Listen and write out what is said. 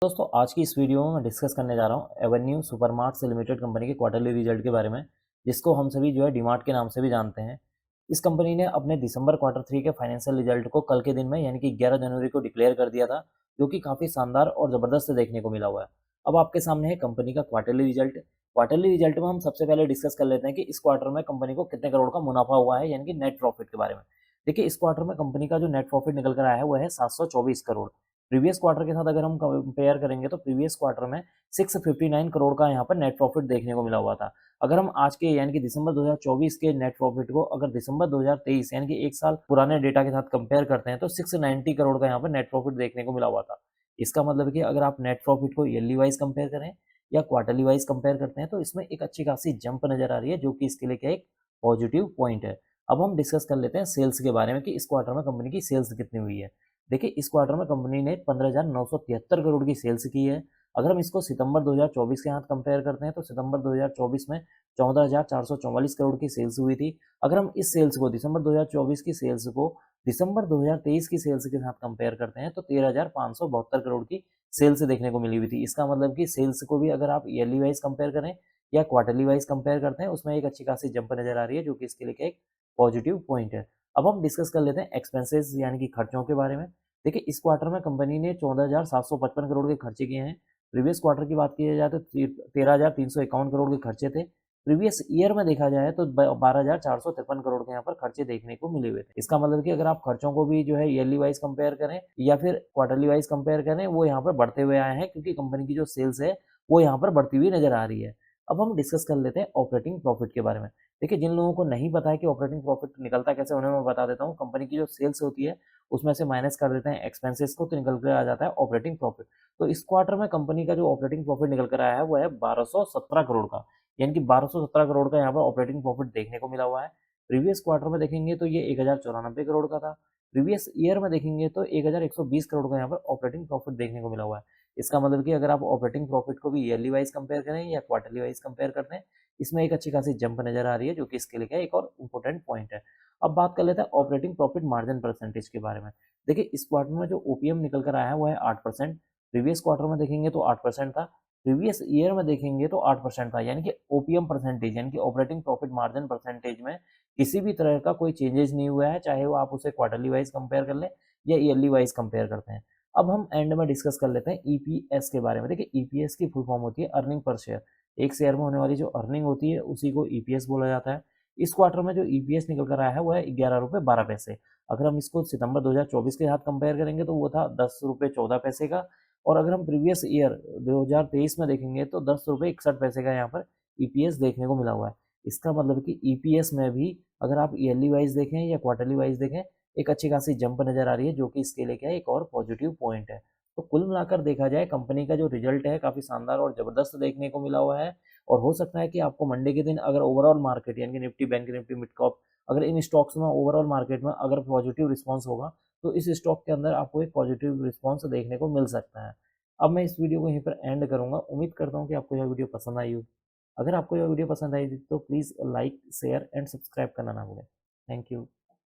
दोस्तों आज की इस वीडियो में मैं डिस्कस करने जा रहा हूँ एवेन्यू सुपरमार्ट्स लिमिटेड कंपनी के क्वार्टरली रिजल्ट के बारे में, जिसको हम सभी जो है डीमार्ट के नाम से भी जानते हैं। इस कंपनी ने अपने दिसंबर क्वार्टर 3 के फाइनेंशियल रिजल्ट को कल के दिन में यानी कि 11 जनवरी को डिक्लेयर कर दिया था, जो कि काफ़ी शानदार और ज़बरदस्त देखने को मिला हुआ है। अब आपके सामने है कंपनी का क्वार्टरली रिजल्ट। क्वार्टरली रिजल्ट में हम सबसे पहले डिस्कस कर लेते हैं कि इस क्वार्टर में कंपनी को कितने करोड़ का मुनाफा हुआ है, यानी कि नेट प्रॉफिट के बारे में। देखिए, इस क्वार्टर में कंपनी का जो नेट प्रॉफिट निकल कर आया है वो है 724 करोड़। प्रीवियस क्वार्टर के साथ अगर हम कंपेयर करेंगे तो प्रीवियस क्वार्टर में 659 करोड़ का यहाँ पर नेट प्रॉफिट देखने को मिला हुआ था। अगर हम आज के यानी कि दिसंबर 2024 के नेट प्रॉफिट को अगर दिसंबर 2023 यानी कि 1 साल पुराने डेटा के साथ कंपेयर करते हैं तो 690 करोड़ का यहाँ पर नेट प्रॉफिट देखने को मिला हुआ था। इसका मतलब है कि अगर आप नेट प्रॉफिट को ईयरली वाइज कंपेयर करें या क्वार्टरली वाइज कंपेयर करते हैं तो इसमें एक अच्छी खासी जंप नजर आ रही है, जो कि इसके लिए क्या एक पॉजिटिव पॉइंट है। अब हम डिस्कस कर लेते हैं सेल्स के बारे में कि इस क्वार्टर में कंपनी की सेल्स कितनी हुई है। देखिए, इस क्वार्टर में कंपनी ने 15,973 करोड़ की सेल्स की है। अगर हम इसको सितंबर 2024 के साथ कंपेयर करते हैं तो सितंबर 2024 में 14,444 करोड़ की सेल्स हुई थी। अगर हम इस सेल्स को दिसंबर 2024 की सेल्स को दिसंबर 2023 की सेल्स के साथ कंपेयर करते हैं तो 13,572 करोड़ की सेल्स देखने को मिली हुई थी। इसका मतलब कि सेल्स को भी अगर आप ईयरली वाइज कंपेयर करें या क्वार्टरली वाइज कंपेयर करते हैं, उसमें एक अच्छी खासी जंप नजर आ रही है, जो कि इसके लिए एक पॉजिटिव पॉइंट है। अब हम डिस्कस कर लेते हैं एक्सपेंसेस यानी कि खर्चों के बारे में। देखिए, इस क्वार्टर में कंपनी ने 14,755 करोड़ के खर्चे किए हैं। प्रीवियस क्वार्टर की बात की जाए तो 13,351 करोड़ के खर्चे थे। प्रीवियस ईयर में देखा जाए तो 12,453 करोड़ के यहाँ पर खर्चे देखने को मिले हुए थे। इसका मतलब कि अगर आप खर्चों को भी जो है ईयरली वाइज कंपेयर करें या फिर क्वार्टरली वाइज कंपेयर करें, वो यहाँ पर बढ़ते हुए आए हैं, क्योंकि कंपनी की जो सेल्स है वो यहाँ पर बढ़ती हुई नजर आ रही है। अब हम डिस्कस कर लेते हैं ऑपरेटिंग प्रॉफिट के बारे में। देखिए, जिन लोगों को नहीं पता है कि ऑपरेटिंग प्रॉफिट निकलता कैसे, उन्हें मैं बता देता हूँ। कंपनी की जो सेल्स होती है उसमें से माइनस कर देते हैं एक्सपेंसेस को, तो निकल कर आ जाता है ऑपरेटिंग प्रॉफिट। तो इस क्वार्टर में कंपनी का जो ऑपरेटिंग प्रॉफिट निकल कर आया है वो है 1217 करोड़ का, यानी कि 1217 करोड़ का यहाँ पर ऑपरेटिंग प्रॉफिट देखने को मिला हुआ है। प्रीवियस क्वार्टर में देखेंगे तो ये 1094 करोड़ का था। प्रीवियस ईयर में देखेंगे तो 1120 करोड़ का यहाँ पर ऑपरेटिंग प्रॉफिट देखने को मिला हुआ है। इसका मतलब कि अगर आप ऑपरेटिंग प्रॉफिट को भी ईयरली वाइज कंपेयर करें या क्वार्टरली वाइज कंपेयर करते हैं, इसमें एक अच्छी खासी जंप नजर आ रही है, जो कि इसके लिए क्या एक और इम्पोर्टेंट पॉइंट है। अब बात कर लेते हैं ऑपरेटिंग प्रॉफिट मार्जिन परसेंटेज के बारे में। देखिए, इस क्वार्टर में जो ओपीएम निकल कर आया है वो है 8%। प्रीवियस क्वार्टर में देखेंगे तो 8% था। प्रीवियस ईयर में देखेंगे तो 8% था, यानी कि ओपीएम परसेंटेज यानी कि ऑपरेटिंग प्रॉफिट मार्जिन परसेंटेज में किसी भी तरह का कोई चेंजेस नहीं हुआ है, चाहे वो आप उसे क्वार्टरली वाइज कंपेयर कर लें या ईयरली वाइज कंपेयर करते हैं। अब हम एंड में डिस्कस कर लेते हैं ईपीएस के बारे में। देखिए, ईपीएस की फुल फॉर्म होती है अर्निंग पर शेयर। एक शेयर में होने वाली जो अर्निंग होती है उसी को ईपीएस बोला जाता है। इस क्वार्टर में जो ईपीएस निकल कर आया है वो है 11 रुपये 12 पैसे। अगर हम इसको सितंबर 2024 के साथ कंपेयर करेंगे तो वो था 10 रुपये 14 पैसे का। और अगर हम प्रीवियस ईयर 2023 में देखेंगे तो 10 रुपये 61 पैसे का यहाँ पर ईपीएस देखने को मिला हुआ है। इसका मतलब कि ईपीएस में भी अगर आप ईयरली वाइज देखें या क्वार्टरली वाइज देखें, एक अच्छी खासी जंप नजर आ रही है, जो कि इसके लिए क्या है एक और पॉजिटिव पॉइंट है। तो कुल मिलाकर देखा जाए, कंपनी का जो रिजल्ट है काफी शानदार और जबरदस्त देखने को मिला हुआ है। और हो सकता है कि आपको मंडे के दिन अगर ओवरऑल मार्केट यानी कि Nifty, bank Nifty, mid cap, अगर इन स्टॉक्स में ओवरऑल मार्केट में अगर पॉजिटिव रिस्पांस होगा तो इस स्टॉक के अंदर आपको एक पॉजिटिव रिस्पांस देखने को मिल सकता है। अब मैं इस वीडियो को यहीं पर एंड करूंगा। उम्मीद करता हूँ कि आपको यह वीडियो पसंद आई हो। अगर आपको यह वीडियो पसंद आई तो please like, share and subscribe करना ना भूलें। Thank you.